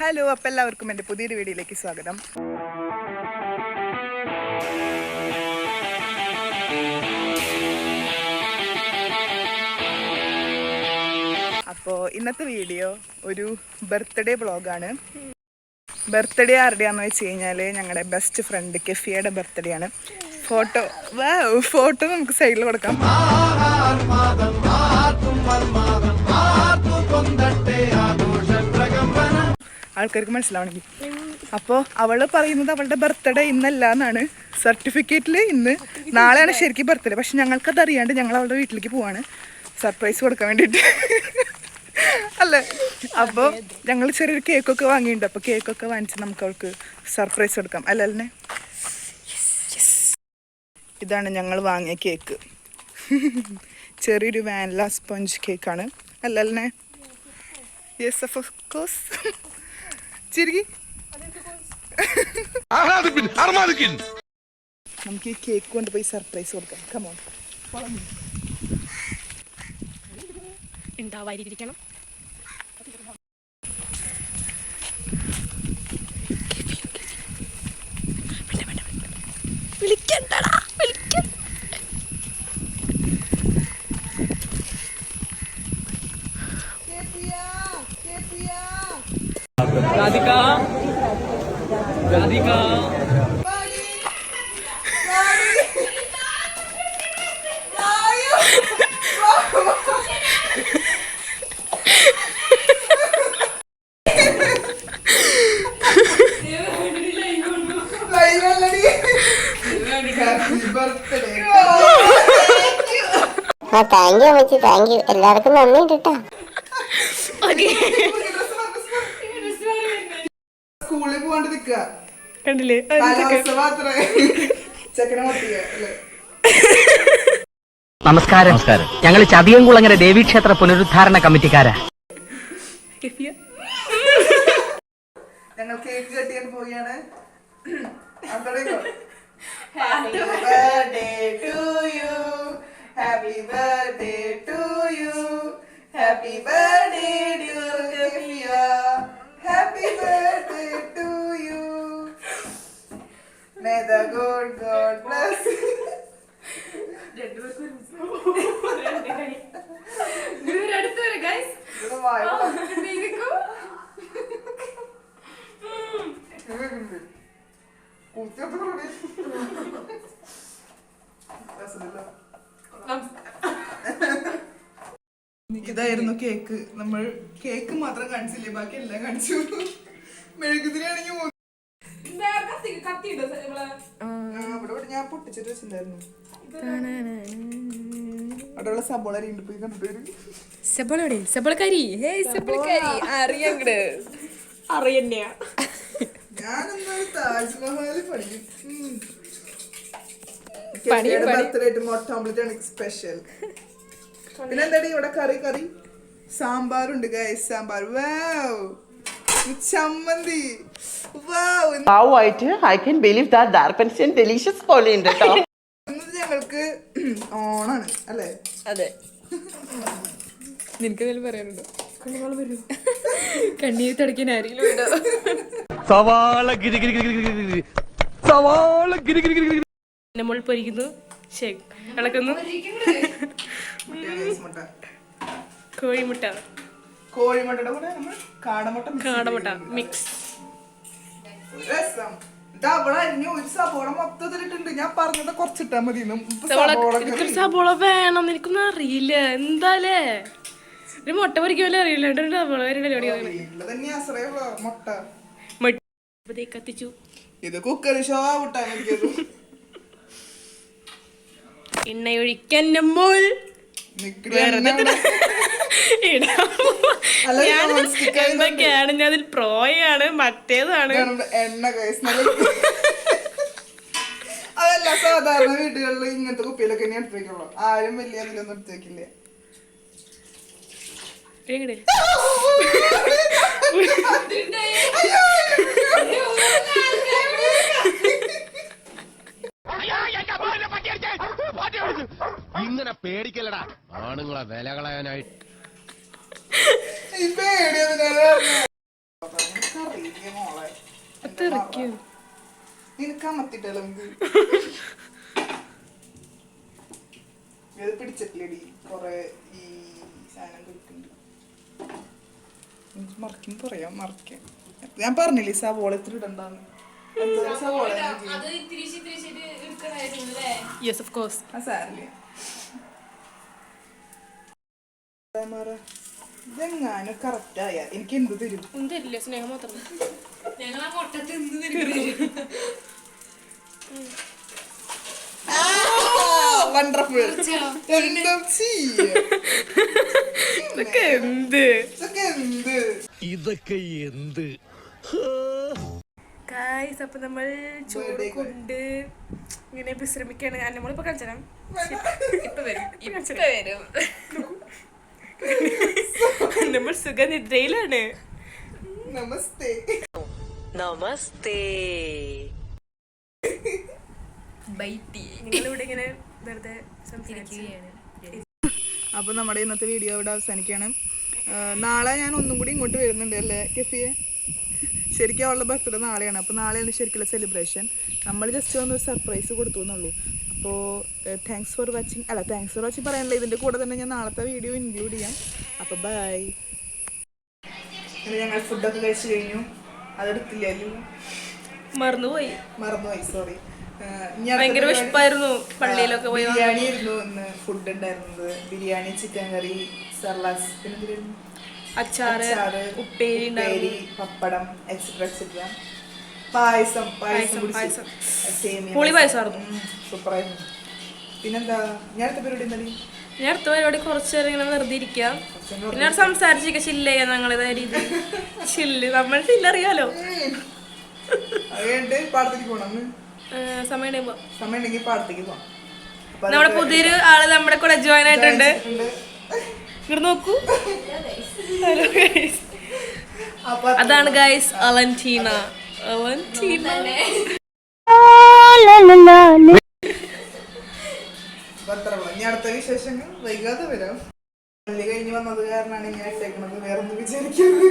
Hello, അപ്പോൾ എല്ലാവർക്കും എൻ്റെ പുതിയൊരു വീഡിയോയിലേക്ക് സ്വാഗതം. അപ്പോൾ ഇന്നത്തെ വീഡിയോ ഒരു ബർത്ത്ഡേ വ്ളോഗാണ്. ബർത്ത്ഡേ ആരുടെയാണെന്ന് വെച്ച് കഴിഞ്ഞാൽ ഞങ്ങളുടെ ബെസ്റ്റ് ഫ്രണ്ട് കെഫിയുടെ ബർത്ത്ഡേ ആണ്. ഫോട്ടോ നമുക്ക് സൈഡിൽ കൊടുക്കാം. ആൾക്കാർക്ക് മനസ്സിലാവണമെങ്കിൽ. അപ്പോൾ അവൾ പറയുന്നത് അവളുടെ ബർത്ത്ഡേ ഇന്നല്ല എന്നാണ്. സർട്ടിഫിക്കറ്റിൽ ഇന്ന്, നാളെയാണ് ശരിക്കും ബർത്ത്ഡേ. പക്ഷെ ഞങ്ങൾക്കത് അറിയാണ്ട് ഞങ്ങൾ അവളുടെ വീട്ടിലേക്ക് പോവാണ് സർപ്രൈസ് കൊടുക്കാൻ വേണ്ടിയിട്ട് അല്ലേ. അപ്പോൾ ഞങ്ങൾ ചെറിയൊരു കേക്കൊക്കെ വാങ്ങിയിട്ടുണ്ട്. അപ്പോൾ കേക്കൊക്കെ വാങ്ങിച്ച് നമുക്ക് അവൾക്ക് സർപ്രൈസ് കൊടുക്കാം അല്ലേ. ഇതാണ് ഞങ്ങൾ വാങ്ങിയ കേക്ക്. ചെറിയൊരു വാനില സ്പോഞ്ച് കേക്കാണ് അല്ലേ. Yes of course. ചിരികി നമുക്ക് ഈ കേക്ക് കൊണ്ടുപോയി സർപ്രൈസ് കൊടുക്കാം. കമോൺ, ഉണ്ടാവാതിരിക്കണം. വിളിക്കണ്ടടാ, വിളിക്ക. രാധിക, രാധിക, താങ്ക് യു അമ്മച്ചി, താങ്ക് യു. എല്ലാവർക്കും നന്ദി കേട്ടോ. സ്കൂളിൽ പോകാണ്ട് നിൽക്കുക കണ്ടില്ലേ? നമസ്കാരം. ഞങ്ങൾ ചതിയൻകുളങ്ങര ദേവീക്ഷേത്ര പുനരുദ്ധാരണ കമ്മിറ്റിക്കാരാ. ഞങ്ങൾ കേക്ക് കട്ടിയാൻ പോവുകയാണ്. Happy birthday to you. Happy birthday dear Kefia. Happy birthday to you. May the good God bless you. ഇതായിരുന്നു കേക്ക്. നമ്മൾ കേക്ക് മാത്രം കാണിച്ചില്ലേ, ബാക്കി എല്ലാം കാണിച്ചു. മെഴുകുതിരിയാണെങ്കിൽ അവിടെ ഞാൻ പൊട്ടിച്ചിട്ട് വെച്ചിട്ടുണ്ടായിരുന്നു. അവിടെയുള്ള സബോള ഉണ്ട്, പോയി കണ്ടിട്ട് വരും. ഞാനെന്താ താജ്മഹൽ പഠിക്കും. ബർത്ത്ഡേ ആയിട്ട് മുട്ട ഓംലെറ്റ് ആണ് സ്പെഷ്യൽ. പിന്നെ എന്താ ഇവിടെ കറി സാമ്പാറുണ്ട് ഗൈസ്. സാമ്പാർ ചമ്മന്തി. I can believe that dark and delicious പോലെ ഉണ്ട് കേട്ടോ. ഞങ്ങൾക്ക് ഓണാണ് അല്ലേ? അതെ. നിനക്ക് എന്തെങ്കിലും പറയാനുണ്ടോ? കണ്ണീർ തുടക്കാൻ ആരെങ്കിലും നമ്മൾ പൊരിക്കുന്നു, ഇളക്കുന്നു. കോഴിമുട്ടയുടെ കൂടെ നമ്മൾ കാടമുട്ട മിക്സ്. രസം. ഒരു സബോള മൊത്തത്തിലിട്ടുണ്ട്. ഞാൻ പറഞ്ഞത് കുറച്ചിട്ടാ മതി. സബോള വേണം, എനിക്കൊന്നും അറിയില്ല. എന്താലേ ഒരു മുട്ട പൊരിക്കുമല്ലോ അറിയില്ല. കത്തിച്ചു. ഇത് കുക്കറി ഷോ ആവട്ടെ. എണ്ണയൊഴിക്കാൻ എന്തൊക്കെയാണ് ഞാൻ അതിൽ പ്രോയാണ്, മറ്റേതാണ് എണ്ണ. അതല്ല, സാധാരണ വീടുകളിൽ ഇങ്ങനത്തെ കുപ്പിയിലൊക്കെ ഇനി എടുത്ത് വെക്കുള്ളൂ. ആരും വലിയ അതിലൊന്നും എടുത്ത് വെക്കില്ല. ഇങ്ങനെ പേടിക്കലടാ ആണുങ്ങളെ വില കളയാനായിട്ട്. അറിയില്ല മോളെ. തെറിക്കും. നിനക്ക് അമർത്തിട്ടല്ലോ ഇത് പിടിച്ചിട്ടില്ലടി കൊറേ ഈ സാധനം കൊടുക്കുന്നുണ്ട്. മറക്കും പറയാം മറക്കാം. ഞാൻ പറഞ്ഞില്ലേ സവോള ഇത്തിരി ഇടണ്ടാന്ന്. സവോള യെസ് ഓഫ് കോഴ്സ്. സാരില്ലേ ഇതെങ്ങാനും കറക്റ്റായ എനിക്ക് എന്ത് തരും? തരില്ല, സ്നേഹം മാത്രം. വണ്ടർഫുൾ. എന്താ ചെയ്യ ഇതൊക്കെ എന്ത് ഇതൊക്കെ എന്ത് ഗായ്സ്? അപ്പൊ നമ്മൾ ചോറ് കൊണ്ട് ഇങ്ങനെ വിശ്രമിക്കാണ്. നമ്മളിപ്പോ കളിച്ചണം. ഇപ്പൊ വരും. നമ്മൾ സുഖനിദ്രയിലാണ്. നമസ്തേ. നിങ്ങളിവിടെ ഇങ്ങനെ വെറുതെ സംസാരിക്കുകയാണ്. അപ്പോൾ നമ്മുടെ ഇന്നത്തെ വീഡിയോ ഇവിടെ അവസാനിക്കുകയാണ്. നാളെ ഞാൻ ഒന്നും കൂടി ഇങ്ങോട്ട് വരുന്നുണ്ട് അല്ലേ കെഫിയെ? ശരിക്കും അവളുടെ ബർത്ത്ഡേ നാളെയാണ്. അപ്പോൾ നാളെയാണ് ശരിക്കുള്ള സെലിബ്രേഷൻ. നമ്മൾ ജസ്റ്റ് ഒന്ന് സർപ്രൈസ് കൊടുത്തു എന്നുള്ളൂ. അപ്പോൾ താങ്ക്സ് ഫോർ വാച്ചിങ് പറയാനില്ല. ഇതിൻ്റെ കൂടെ തന്നെ ഞാൻ നാളത്തെ വീഡിയോ ഇൻക്ലൂഡ് ചെയ്യാം. അപ്പോൾ ബൈ. ഞങ്ങൾ ഫുഡൊക്കെ കഴിച്ചു കഴിഞ്ഞു. അതെടുത്തില്ലല്ലോ, മറന്നുപോയി സോറി. ഭയങ്കര വിശപ്പായിരുന്നു. പള്ളിയിലൊക്കെ പോയി ബിരിയാണി ആയിരുന്നു ഇന്ന് ഫുഡ് ഉണ്ടായിരുന്നത്. ബിരിയാണി, ചിക്കൻ കറി, സർലാസ്, പിന്നെ അച്ചാറ്, ഉപ്പേരി, പപ്പടം, എക്സെട്ര. പായസം പുളി പായസമായിരുന്നു. സൂപ്പറായിരുന്നു. പിന്നെന്താ ഞാൻ അടുത്ത പരിപാടി എന്തായാലും ഞാൻ അടുത്ത പരിപാടി കുറച്ച് നേരം ഇങ്ങനെ വെറുതെ ഇരിക്കാം. പിന്നെ സംസാരിച്ചിരിക്കുക. ചില്ല ചെയ്യാൻ ഞങ്ങളിതാ രീതി നമ്മൾ ചില്ലറിയാലോ. അതുകൊണ്ട് പാടത്തേക്ക് പോകണം. സമയം ഉണ്ടെങ്കിൽ പാടത്തേക്ക് പോകാം. നമ്മുടെ പുതിയൊരു ആള് നമ്മുടെ കൂടെ ജോയിൻ ആയിട്ടുണ്ട്. ഇങ്ങോട്ട് നോക്കൂ. അതാണ് ഗൈസ് അലന്റീന. ഇനി അടുത്ത വിശേഷങ്ങൾ വൈകാതെ വരാം. പള്ളി കഴിഞ്ഞ് വന്നത് കാരണമാണ് ഇങ്ങനെ ഇട്ടേക്കുന്നത്. വേറെ ഒന്നും വിചാരിക്കുന്നത്.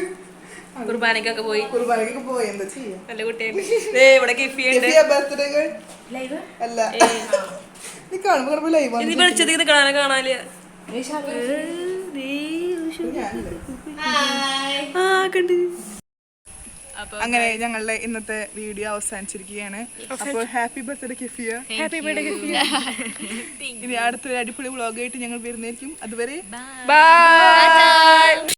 കുർബാനക്കൊക്കെ പോയി എന്താ ചെയ്യാം. നല്ല കുട്ടിയുണ്ട് ഇവിടെ. ബർത്ത്ഡേ അല്ല നീ കാണുമ്പോ ലൈവ് നീ വിളിച്ചത് കാണാനില്ല. അങ്ങനെ ഞങ്ങളുടെ ഇന്നത്തെ വീഡിയോ അവസാനിച്ചിരിക്കുകയാണ്. അപ്പോൾ ഹാപ്പി ബർത്ത്ഡേ കെഫിയ. ഇനി അടുത്തൊരു അടിപൊളി വ്ളോഗായിട്ട് ഞങ്ങൾ വരുന്നതായിരിക്കും. അതുവരെ ബൈ.